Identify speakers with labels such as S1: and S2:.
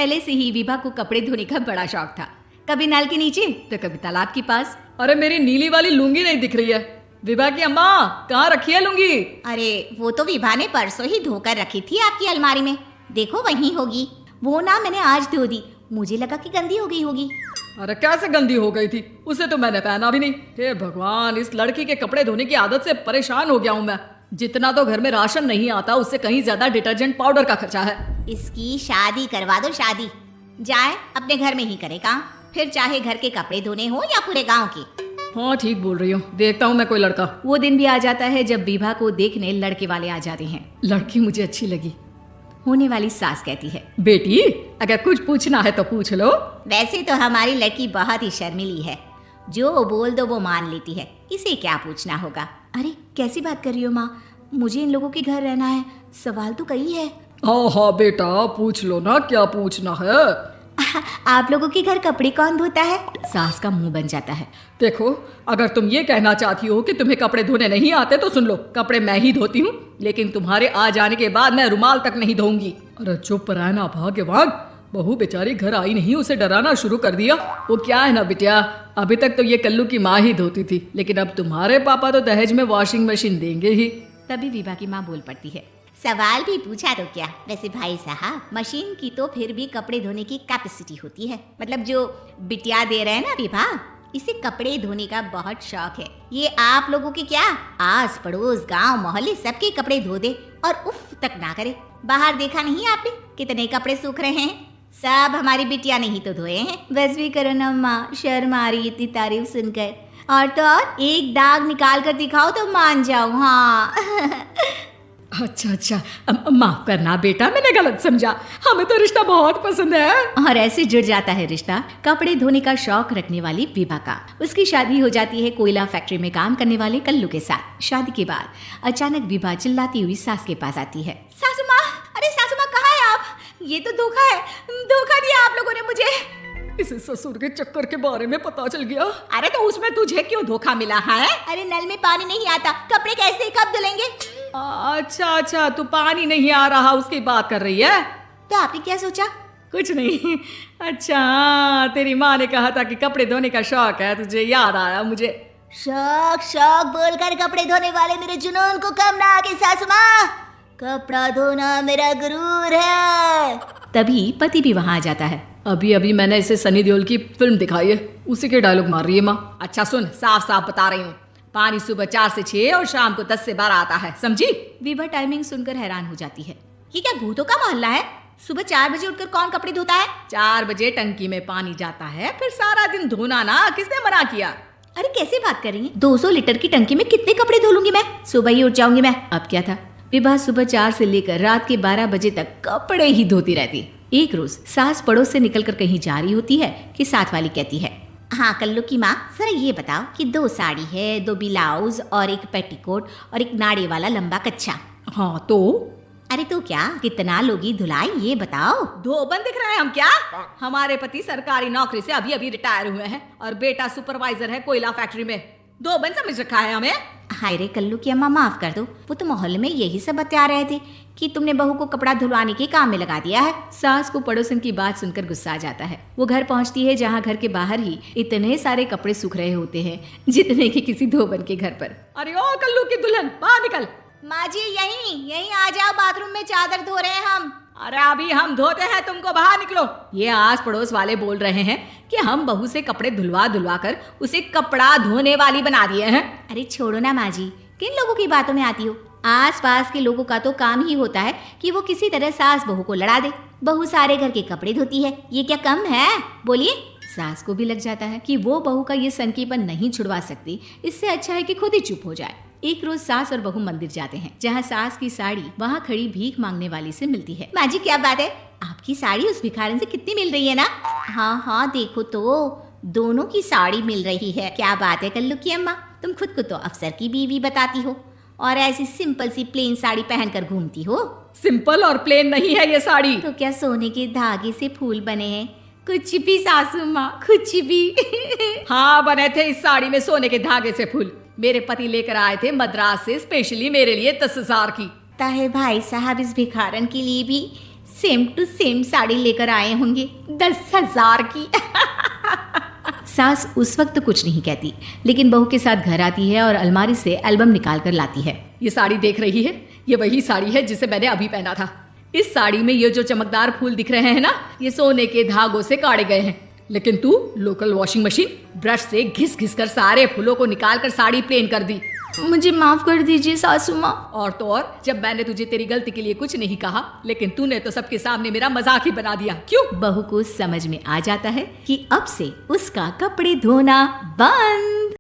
S1: पहले से ही विभा को कपड़े धोने का बड़ा शौक था। कभी नल के नीचे तो कभी तालाब के पास।
S2: अरे मेरी नीली वाली लुंगी नहीं दिख रही है। विभा की अम्मा, कहाँ रखी है लुंगी?
S3: अरे वो तो विभा ने परसों ही धोकर रखी थी आपकी अलमारी में, देखो वहीं होगी। वो ना मैंने आज धो दी, मुझे लगा कि गंदी हो गई होगी।
S2: अरे कैसे गंदी हो गई थी? उसे तो मैंने पहना भी नहीं। हे भगवान, इस लड़की के कपड़े धोने की आदत से परेशान हो गया हूँ मैं। जितना तो घर में राशन नहीं आता उससे कहीं ज्यादा डिटर्जेंट पाउडर का खर्चा है।
S3: इसकी शादी करवा दो, शादी। जाए अपने घर में ही करे काम, फिर चाहे घर के कपड़े धोने हो या पूरे गांव के।
S2: हाँ ठीक बोल रही हूँ, देखता हूँ मैं कोई लड़का।
S1: वो दिन भी आ जाता है जब विभा को देखने लड़के वाले आ जाते हैं।
S2: लड़की मुझे अच्छी लगी।
S1: होने वाली सास कहती है,
S2: बेटी अगर कुछ पूछना है तो पूछ लो।
S3: वैसे तो हमारी लड़की बहुत ही शर्मीली है, जो बोल दो वो मान लेती है, इसे क्या पूछना होगा।
S1: अरे कैसी बात कर रही हो माँ, मुझे इन लोगों के घर रहना है, सवाल तो कई है।
S2: हाँ हाँ बेटा पूछ लो ना, क्या पूछना है।
S1: आप लोगों के घर कपड़े कौन धोता है? सास का मुंह बन जाता है।
S2: देखो अगर तुम ये कहना चाहती हो कि तुम्हें कपड़े धोने नहीं आते तो सुन लो, कपड़े मैं ही धोती हूँ, लेकिन तुम्हारे आ जाने के बाद मैं रुमाल तक नहीं धोऊंगी। अरे चुप रहना भाग्यवान, बहू बेचारी घर आई नहीं, उसे डराना शुरू कर दिया। वो क्या है ना बिटिया, अभी तक तो ये कल्लू की माँ ही धोती थी, लेकिन अब तुम्हारे पापा तो दहेज में वॉशिंग मशीन देंगे ही।
S1: तभी विभा की माँ बोल पड़ती है,
S3: सवाल भी पूछा तो क्या। वैसे भाई साहब, मशीन की तो फिर भी कपड़े धोने की कैपेसिटी होती है। मतलब जो बिटिया दे रहे हैं ना विभा, इसे कपड़े धोने का बहुत शौक है। ये आप लोगों के क्या, आस पड़ोस गांव मोहल्ले सबके कपड़े धो दे और उफ तक ना करे। बाहर देखा नहीं आपने कितने कपड़े सूख रहे हैं? सब हमारी बिटिया ने ही तो धोए हैं।
S1: बस भी करो ना माँ, शर्म आ रही इतनी तारीफ सुनकर। और तो और एक दाग निकाल कर दिखाओ तो मान जाओ। हाँ
S2: अच्छा माफ करना बेटा, मैंने गलत समझा, हमें तो रिश्ता बहुत पसंद है।
S1: और ऐसे जुड़ जाता है रिश्ता कपड़े धोने का शौक रखने वाली विभा का। उसकी शादी हो जाती है कोयला फैक्ट्री में काम करने वाले कल्लू के साथ। शादी के बाद अचानक विभा चिल्लाती हुई सास के पास आती है,
S3: सासू माँ, अरे सासू माँ कहाँ है आप? ये तो धोखा है, धोखा दिया आप लोगों ने मुझे।
S2: इसे ससुर के चक्कर के बारे में पता चल गया।
S3: अरे तो उसमें तुझे क्यों धोखा मिला है? अरे नल में पानी नहीं आता, कपड़े कैसे कब धुलेंगे?
S2: अच्छा तू पानी नहीं आ रहा उसकी बात कर रही है?
S3: तो आपने क्या सोचा?
S2: कुछ नहीं। अच्छा तेरी माँ ने कहा था कि कपड़े धोने का शौक है तुझे, याद आया मुझे।
S3: शौक शौक बोलकर कपड़े धोने वाले मेरे जुनून को कम ना आके सासू माँ, कपड़ा धोना मेरा गुरूर है।
S1: तभी पति भी वहाँ आ जाता है।
S2: अभी मैंने इसे सनी देओल की फिल्म दिखाई है, उसी के डायलॉग मार रही है माँ। अच्छा सुन, साफ साफ बता रही हूँ, पानी सुबह 4 से 6 और शाम को 10 से 12 आता है, समझी?
S1: विभा टाइमिंग सुनकर हैरान हो जाती है।
S3: ये क्या भूतों का मोहल्ला है? सुबह 4 बजे उठकर कौन कपड़े धोता है?
S2: 4 बजे टंकी में पानी जाता है, फिर सारा दिन धोना ना, किसने मना किया?
S1: अरे कैसे बात कर रही है? 200 लीटर की टंकी में कितने कपड़े धो लूंगी मैं, सुबह ही उठ जाऊंगी मैं। अब क्या था, विभा सुबह 4 से लेकर रात के 12 बजे तक कपड़े ही धोती रहती। एक रोज सास पड़ोस से निकलकर कहीं जा रही होती है कि साथ वाली कहती है,
S3: हाँ कल्लू की माँ, जरा ये बताओ कि 2 साड़ी है, 2 ब्लाउज और एक पेटीकोट और एक नाड़े वाला लंबा कच्छा।
S2: हाँ तो?
S3: अरे तो क्या, कितना लोगी धुलाई ये बताओ।
S2: धोबन दिख रहे हैं हम क्या? हमारे पति सरकारी नौकरी से अभी रिटायर हुए हैं और बेटा सुपरवाइजर है कोयला फैक्ट्री में। धोबन समझ रखा है हमें?
S3: हाय रे कल्लू की अम्मा, माफ कर दो, वो तो मोहल्ले में यही सब बता रहे थे कि तुमने बहू को कपड़ा धुलवाने के काम में लगा दिया है।
S1: सास को पड़ोसन की बात सुनकर गुस्सा आ जाता है। वो घर पहुंचती है जहां घर के बाहर ही इतने सारे कपड़े सूख रहे होते हैं जितने कि किसी धोबन के घर पर।
S2: अरे ओ कल्लू की दुल्हन, बाहर निकल।
S3: माँ जी यहीं आ जाओ, बाथरूम में चादर धो रहे हैं हम।
S2: अरे अभी हम धोते हैं, तुमको बाहर निकलो। ये आस पड़ोस वाले बोल रहे हैं कि हम बहू से कपड़े धुलवा कर उसे कपड़ा धोने वाली बना दिए हैं।
S3: अरे छोड़ो ना माँ जी, किन लोगों की बातों में आती हो? आस पास के लोगों का तो काम ही होता है कि वो किसी तरह सास बहू को लड़ा दे। बहू सारे घर के कपड़े धोती है, ये क्या कम है? बोलिए।
S1: सास को भी लग जाता है कि वो बहू का ये सनकीपन नहीं छुड़वा सकती, इससे अच्छा है कि खुद ही चुप हो जाए। एक रोज सास और बहू मंदिर जाते हैं, जहाँ सास की साड़ी वहाँ खड़ी भीख मांगने वाली से मिलती है।
S3: माँ जी क्या बात है, आपकी साड़ी उस भिखारन से कितनी मिल रही है ना? हाँ देखो तो दोनों की साड़ी मिल रही है। क्या बात है कल्लू की अम्मा, तुम खुद को तो अफसर की बीवी बताती हो और ऐसी सिंपल सी प्लेन साड़ी पहनकर घूमती हो।
S2: सिंपल और प्लेन नहीं है ये साड़ी।
S3: तो क्या सोने के धागे से फूल बने हैं? कुछ भी सासू माँ, कुछ भी।
S2: हाँ बने थे इस साड़ी में सोने के धागे से फूल। मेरे पति लेकर आए थे मद्रास से स्पेशली मेरे लिए 10,000 की।
S3: ताहे भाई साहब, इस भिखारन के लिए भी सेम टू सेम साड़ी लेकर आए होंगे 10,000 की।
S1: सास उस वक्त तो कुछ नहीं कहती, लेकिन बहू के साथ घर आती है और अलमारी से एल्बम निकाल कर लाती है।
S2: ये साड़ी देख रही है, ये वही साड़ी है जिसे मैंने अभी पहना था। इस साड़ी में ये जो चमकदार फूल दिख रहे हैं ना, ये सोने के धागों से काटे गए हैं। लेकिन तू लोकल वॉशिंग मशीन ब्रश से घिस घिस कर सारे फूलों को निकाल कर साड़ी प्लेन कर दी।
S1: मुझे माफ कर दीजिए सासू माँ।
S2: और तो और, जब मैंने तुझे तेरी गलती के लिए कुछ नहीं कहा, लेकिन तूने तो सबके सामने मेरा मजाक ही बना दिया। क्यों?
S1: बहू को समझ में आ जाता है कि अब से उसका कपड़े धोना बंद।